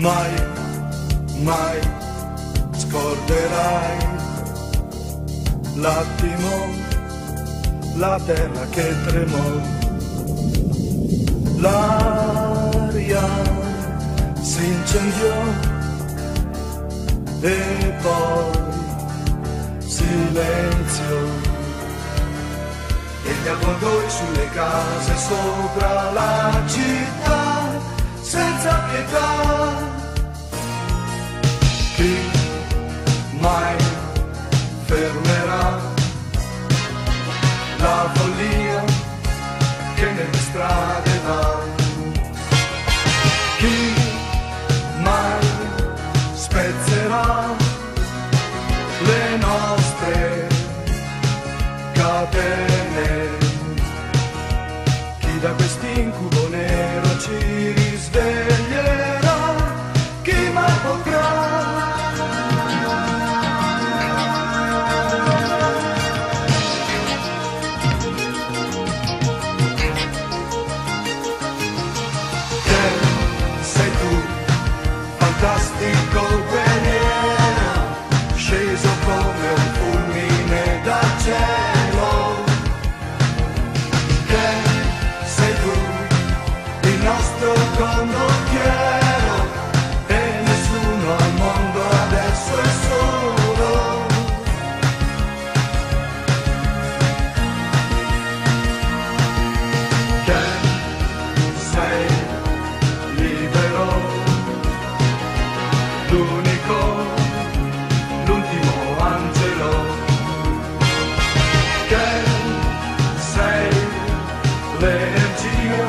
Mai, mai scorderai l'attimo, la terra che tremò, l'aria si incendiò e poi silenzio. E gli avvoltoi sulle case sopra la città, senza pietà. Chi mai fermerà la follia che nelle strade va? Chi mai spezzerà le nostre catene? Chi da quest'incubo nero ci risveglierà? Chi mai potrà? Fantastico guerriero, sceso come un fulmine dal cielo. Che sei tu, il nostro condottiero, e nessuno al mondo adesso è solo. Che sei libero, l'unico, l'ultimo angelo. Che sei l'energia,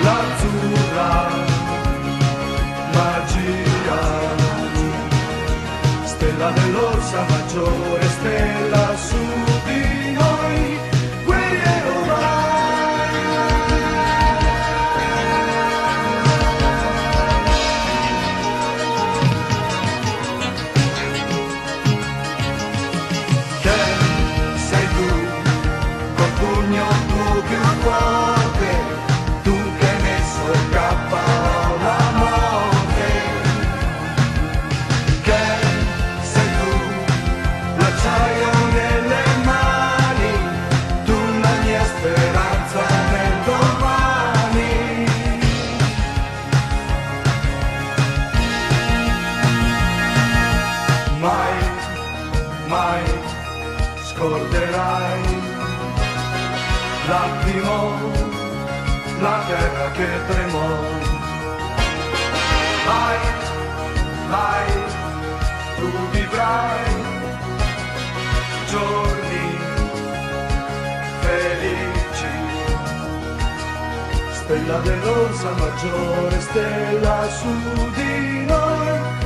l'azzurra magia, stella dell'Orsa Maggiore, stella su di noi, guerriero vai. Più forte, tu che hai messo il capo alla morte. Che sei tu, l'acciaio nelle mani, tu la mia speranza nel domani. Mai, mai scorderai l'attimo, la terra che tremò. Mai, mai tu vivrai giorni felici. Stella dell'Orsa Maggiore, stella su di noi.